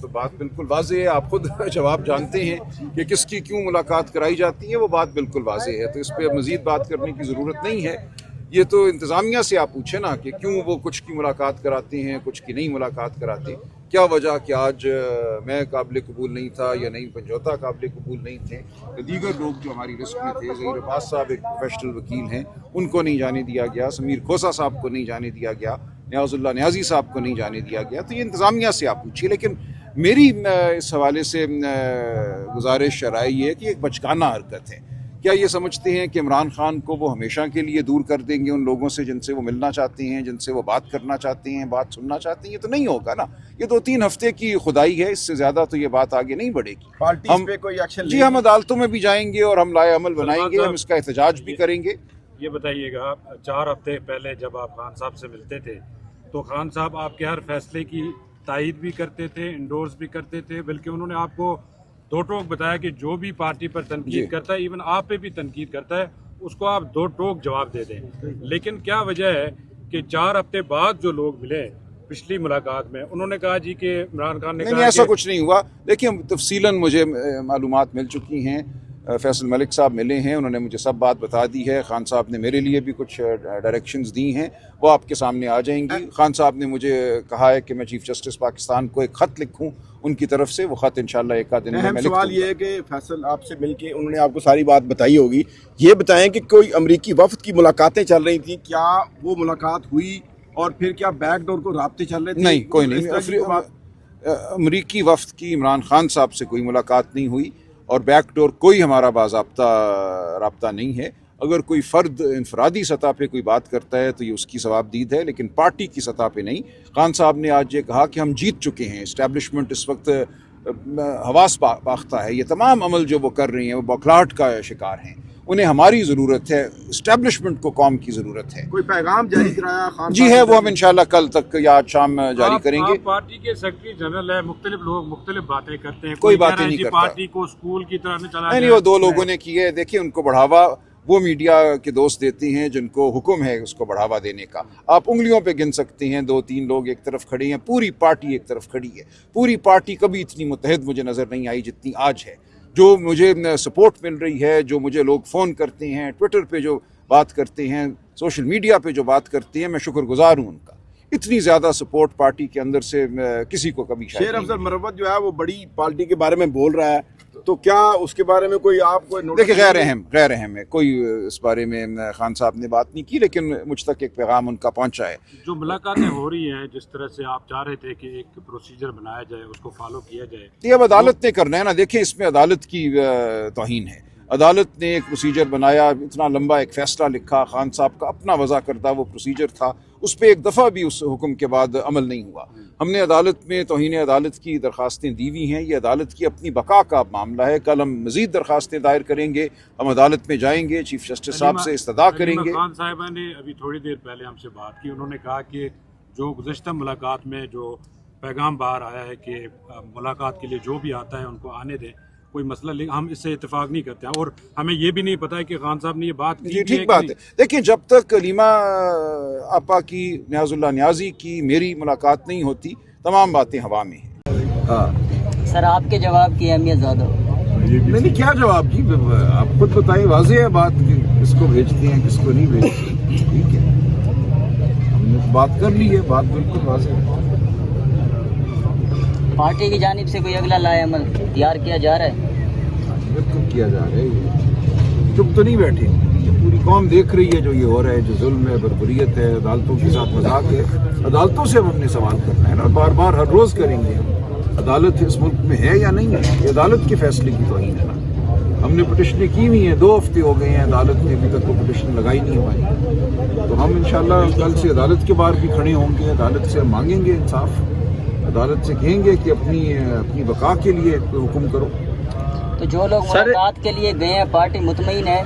तो बात बिल्कुल वाज़ेह है। आप खुद जवाब जानते हैं कि किसकी क्यों मुलाकात कराई जाती है, वो बात बिल्कुल वाज़ेह है, तो इस पर मज़ीद बात करने की ज़रूरत नहीं है। ये तो इंतज़ामिया से आप पूछे ना कि क्यों वो कुछ की मुलाकात कराते हैं, कुछ की नहीं मुलाकात कराते। क्या वजह कि आज मैं काबिल कबूल नहीं था या नहीं पंजोता काबिल कबूल नहीं थे, तो दीगर लोग जो हमारी लिस्ट में थे, ज़हीर अब्बास साहब एक प्रोफेशनल वकील हैं, उनको नहीं जाने दिया गया, समीर खोसा साहब को नहीं जाने दिया गया, न्याज़ुल्लाह न्याज़ी साहब को नहीं जाने दिया गया। तो ये इंतज़ामिया से आप पूछिए, लेकिन मेरी इस हवाले से गुजारिश राय ये है कि एक बचकाना हरकत है। क्या ये समझते हैं कि इमरान खान को वो हमेशा के लिए दूर कर देंगे उन लोगों से जिनसे वो मिलना चाहते हैं, जिनसे वो बात करना चाहते हैं, बात सुनना चाहते हैं? ये तो नहीं होगा ना। ये 2-3 हफ्ते की खुदाई है, इससे ज़्यादा तो ये बात आगे नहीं बढ़ेगी। पार्टी हम पे कोई एक्शन जी हम अदालतों में भी जाएंगे और हम लाए अमल बनाएंगे, हम इसका एहतजाज भी करेंगे। ये बताइएगा, 4 हफ्ते पहले जब आप खान साहब से मिलते थे तो खान साहब आपके हर फैसले की तायीद भी करते थे, इंडोर्स भी करते थे, बल्कि उन्होंने आपको दो टोक बताया कि जो भी पार्टी पर तनकीद करता है, इवन आप पे भी तनकीद करता है, उसको आप दो टोक जवाब दे दें। लेकिन क्या वजह है कि 4 हफ्ते बाद जो लोग मिले पिछली मुलाकात में, उन्होंने कहा जी कि इमरान खान ने नहीं, कहा ऐसा कुछ नहीं हुआ। देखिए तफसीलन मुझे मालूमात मिल चुकी हैं, फैसल मलिक साहब मिले हैं, उन्होंने मुझे सब बात बता दी है। खान साहब ने मेरे लिए भी कुछ डायरेक्शंस दी हैं, वो आपके सामने आ जाएंगी। खान साहब ने मुझे कहा है कि मैं चीफ जस्टिस पाकिस्तान को एक ख़त लिखूं उनकी तरफ से, वो ख़त इंशाल्लाह एक आध दिन में मैं लिख दूंगा। सवाल ये है कि फैसल आपसे मिलके उन्होंने आपको सारी बात बताई होगी, ये बताएं कि कोई अमरीकी वफ्द की मुलाकातें चल रही थी, क्या वो मुलाकात हुई और फिर क्या बैकडोर को राब्ते चल रहे थे? नहीं, कोई नहीं। अमरीकी वफ्द की इमरान खान साहब से कोई मुलाकात नहीं हुई और बैकडोर कोई हमारा बाज़ाब्ता राब्ता नहीं है। अगर कोई फ़र्द इनफरादी सतह पे कोई बात करता है तो ये उसकी सवाबदीद है, लेकिन पार्टी की सतह पे नहीं। खान साहब ने आज ये कहा कि हम जीत चुके हैं, इस्टेब्लिशमेंट इस वक्त हवास बाख्ता है, ये तमाम अमल जो वो कर रही हैं वो बौखलाहट का शिकार हैं, उन्हें हमारी ज़रूरत है, इस्टेब्लिशमेंट को कौम की ज़रूरत है। कोई पैगाम जारी कराया खान जी है, वो हम इंशाल्लाह कल तक या आज शाम जारी करेंगे। आप पार्टी के सेक्रेटरी जनरल है, मुख्तलिफ लोग मुख्तलिफ बातें करते हैं, कोई बातें नहीं करता। पार्टी को स्कूल की तरह नहीं चलाया। नहीं, वो 2 लोगों ने की है। देखिए उनको बढ़ावा वो मीडिया के दोस्त देते हैं जिनको हुक्म है उसको बढ़ावा देने का। आप उंगलियों पे गिन सकते हैं 2-3 लोग एक तरफ खड़े हैं, पूरी पार्टी एक तरफ खड़ी है। पूरी पार्टी कभी इतनी मुत्तहिद मुझे नज़र नहीं आई जितनी आज है। जो मुझे सपोर्ट मिल रही है, जो मुझे लोग फ़ोन करते हैं, ट्विटर पे जो बात करते हैं, सोशल मीडिया पे जो बात करते हैं, मैं शुक्रगुजार हूँ उनका। इतनी ज़्यादा सपोर्ट पार्टी के अंदर से किसी को कभी शायद शेर अफजल मरवत जो है वो बड़ी पार्टी के बारे में बोल रहा है, तो क्या उसके बारे में कोई आपको देखिए गैर अहम है, कोई इस बारे में खान साहब ने बात नहीं की, लेकिन मुझ तक एक पैगाम उनका पहुंचा है। जो मुलाकातें हो रही हैं, जिस तरह से आप चाह रहे थे कि एक प्रोसीजर बनाया जाए, उसको फॉलो किया जाए, ये अब अदालत ने करना है ना। देखिए इसमें अदालत की तौहीन है। अदालत ने एक प्रोसीजर बनाया, इतना लंबा एक फ़ैसला लिखा, खान साहब का अपना वज़ा करता वो प्रोसीजर था, उस पर एक दफ़ा भी उस हुक्म के बाद अमल नहीं हुआ। हमने अदालत में तौहीन अदालत की दरख्वास्तें दी हुई हैं, ये अदालत की अपनी बका का मामला है। कल हम मज़ीद दरख्वास्तें दायर करेंगे, हम अदालत में जाएंगे, चीफ जस्टिस साहब से इस्तदा करेंगे। खान साहिबा ने अभी थोड़ी देर पहले हमसे बात की, उन्होंने कहा कि जो गुज़श्ता मुलाकात में जो पैगाम बाहर आया है कि मुलाकात के लिए जो भी आता है उनको आने दें, कोई मसला, लेकिन हम इससे इत्तेफाक नहीं करते हैं और हमें ये भी नहीं पता है कि खान साहब ने ये बात की। ठीक बात है। देखिए जब तक कलीमा आपा की, न्याज़ुल्लाह न्याज़ी की मेरी मुलाकात नहीं होती, तमाम बातें हवा में हैं। सर आपके जवाब की अहमियत ज़्यादा नहीं, क्या जवाब जी, आप खुद बताइए। वाज़ेह है बात कि किसको भेजते हैं किसको नहीं भेजते। ठीक है, हमने बात कर ली है, बात बिल्कुल वाज़ेह है। पार्टी की जानिब से कोई अगला लाएअमल तैयार किया जा रहा है? बिल्कुल किया जा रहा है। चुप तो नहीं बैठे, पूरी कौम देख रही है जो ये हो रहा है, जो जुल्म है, बर्बरियत है, अदालतों के साथ मजाक है। अदालतों से अब हमने सवाल करना है ना, बार बार हर रोज़ करेंगे हम। अदालत इस मुल्क में है या नहीं है, ये अदालत के फैसले की तौहीन है ना। हमने पिटिशनें की हुई हैं, 2 हफ्ते हो गए हैं, अदालत ने अभी तक वो पिटिशन लगाई नहीं हमारी। तो हम इंशाल्लाह कल से अदालत के बाहर भी खड़े होंगे, अदालत से हम मांगेंगे इंसाफ, अदालत से कहेंगे कि अपनी बका के लिए हुक्म करो। तो जो लोग मुलाकात के लिए गए हैं, पार्टी मुतमईन है?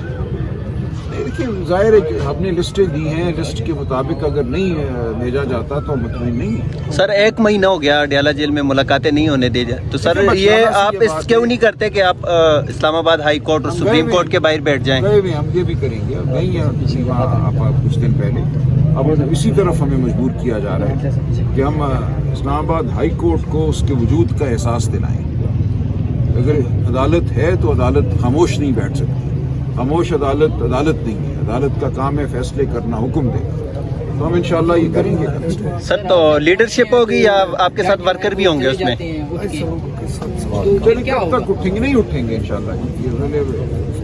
देखिए ज़ाहिर है कि हमने लिस्टें दी हैं, लिस्ट के मुताबिक अगर नहीं भेजा जाता तो मुतमईन नहीं है। सर 1 महीना हो गया अडयाला जेल में मुलाकातें नहीं होने दी जाए, तो सर ये आप इस क्यों नहीं करते कि आप इस्लामाबाद हाई कोर्ट और सुप्रीम कोर्ट के बाहर बैठ जाएं? हम ये भी करेंगे, नहीं है किसी वहाँ कुछ दिन पहले अब इसी तरफ हमें मजबूर किया जा रहा है कि हम इस्लामाबाद हाई कोर्ट को उसके वजूद का एहसास दिलाएं। अगर अदालत है तो अदालत खामोश नहीं बैठ सकती। खामोश अदालत अदालत नहीं है। अदालत का काम है फैसले करना, हुक्म देना। तो हम इंशाल्लाह ये करेंगे। सर तो लीडरशिप होगी या आपके साथ वर्कर भी होंगे उसमें? चलिए कब तक उठेंगे, नहीं उठेंगे इंशाल्लाह।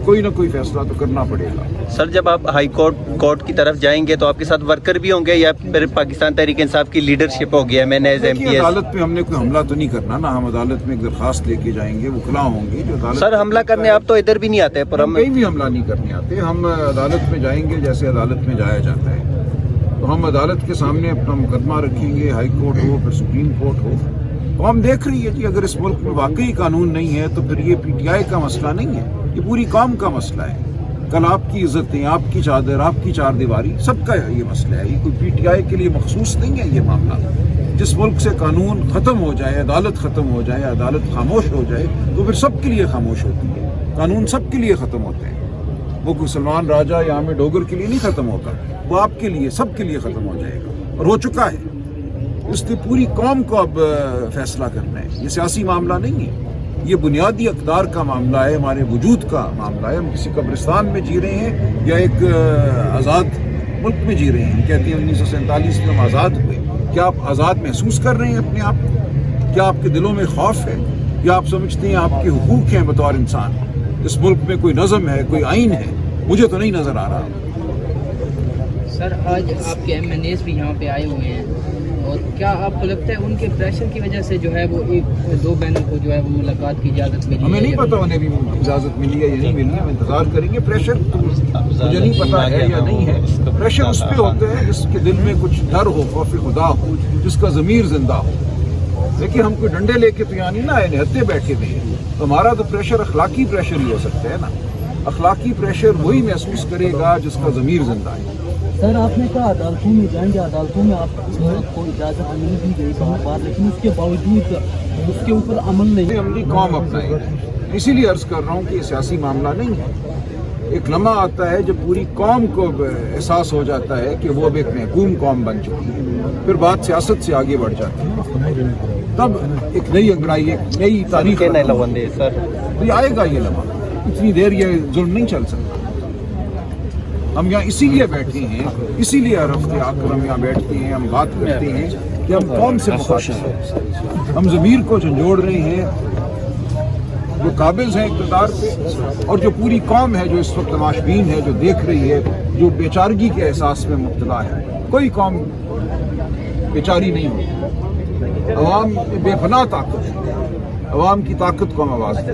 कोई ना कोई फैसला तो करना पड़ेगा। सर जब आप हाई कोर्ट की तरफ जाएंगे तो आपके साथ वर्कर भी होंगे या फिर पाकिस्तान तहरीक इंसाफ की लीडरशिप होगी? MNAs MPs? अदालत में हमने कोई हमला तो नहीं करना ना। हम अदालत में एक दरखास्त लेके जाएंगे, वकला होंगे जो अदालत। सर हमला करने आप तो इधर भी नहीं आते, पर हम कहीं भी हमला नहीं करने आते। हम अदालत में जाएंगे जैसे अदालत में जाया जाता है। तो हम अदालत के सामने अपना मुकदमा रखेंगे, हाई कोर्ट हो फिर सुप्रीम कोर्ट हो। तो हम देख रही है कि अगर इस मुल्क में वाकई कानून नहीं है तो फिर ये PTI का मसला नहीं है, ये पूरी कौम का मसला है। कल आपकी इज्जतें, आपकी चादर, आपकी चार दीवारी, सबका ये मसला है। ये कोई PTI के लिए मखसूस नहीं है ये मामला। जिस मुल्क से कानून ख़त्म हो जाए, अदालत ख़त्म हो जाए, अदालत खामोश हो जाए तो फिर सबके लिए खामोश होती है। कानून सबके लिए ख़त्म होते हैं। वो कोई सलमान राजा या आमिर डोगर के लिए नहीं ख़त्म होता, वो आपके लिए, सबके लिए ख़त्म हो जाएगा और हो चुका है। इसलिए पूरी कौम को अब फैसला करना है। ये सियासी मामला नहीं है, ये बुनियादी अक़दार का मामला है, हमारे वजूद का मामला है। हम किसी कब्रिस्तान में जी रहे हैं या एक आज़ाद मुल्क में जी रहे हैं। हम कहते हैं 1947 में हम आज़ाद हुए। क्या आप आज़ाद महसूस कर रहे हैं अपने आप को? क्या आपके दिलों में खौफ है या आप समझते हैं आपके हुकूक हैं बतौर इंसान? इस मुल्क में कोई नज़म है, कोई आइन है? मुझे तो नहीं नज़र आ रहा। सर आज आपके MNAs भी यहाँ पे आए हुए हैं, और क्या आपको लगता है उनके प्रेशर की वजह से जो है वो एक दो बहनों को जो है वो मुलाकात की इजाज़त मिली? हमें नहीं पता उन्हें भी इजाज़त मिली है या नहीं मिली है। हम इंतज़ार करेंगे। प्रेशर तो मुझे नहीं पता है या नहीं है। प्रेशर उस पर होता है जिसके दिल में कुछ डर हो, खौफ खुदा हो, जिसका ज़मीर जिंदा हो। लेकिन हम कोई डंडे लेके तो यहाँ नहीं ना आए, निहत्ते बैठे हुए हैं। तो हमारा तो प्रेशर अखलाकी प्रेशर ही हो सकता है ना। अखलाकी प्रेशर वही महसूस करेगा जिसका ज़मीर जिंदा है। सर आपने कहा अदालतों में जाएंगे, अदालतों में आपको इजाज़त मिल भी गई बार, लेकिन उसके बावजूद उसके ऊपर अमल नहीं। अमली कौम अपनाएगी। इसीलिए अर्ज़ कर रहा हूँ कि ये सियासी मामला नहीं है। एक लम्हा आता है जब पूरी कौम को एहसास हो जाता है कि वो अब एक महकूम कौम बन चुकी है, फिर बात सियासत से आगे बढ़ जाती है। तब एक नई अंगड़ाई, एक नई तारीख सर तो ये आएगा ये लम्हा। इतनी देर ये जुल्म नहीं चल सकता। हम यहाँ इसीलिए बैठे हैं, इसीलिए हर हफ्ते आकर हम यहाँ बैठते हैं, हम बात करते हैं कि हम कौन से मुखातिब हैं। हम ज़मीर को झंझोड़ रहे हैं जो काबिज हैं इक़्तिदार पे, और जो पूरी कौम है जो इस वक्त तमाशबीन है, जो देख रही है, जो बेचारगी के एहसास में मुब्तला है। कोई कौम बेचारी नहीं होती। अवाम बेपनाह ताकत है। अवाम की ताकत को हम आवाज़ दें।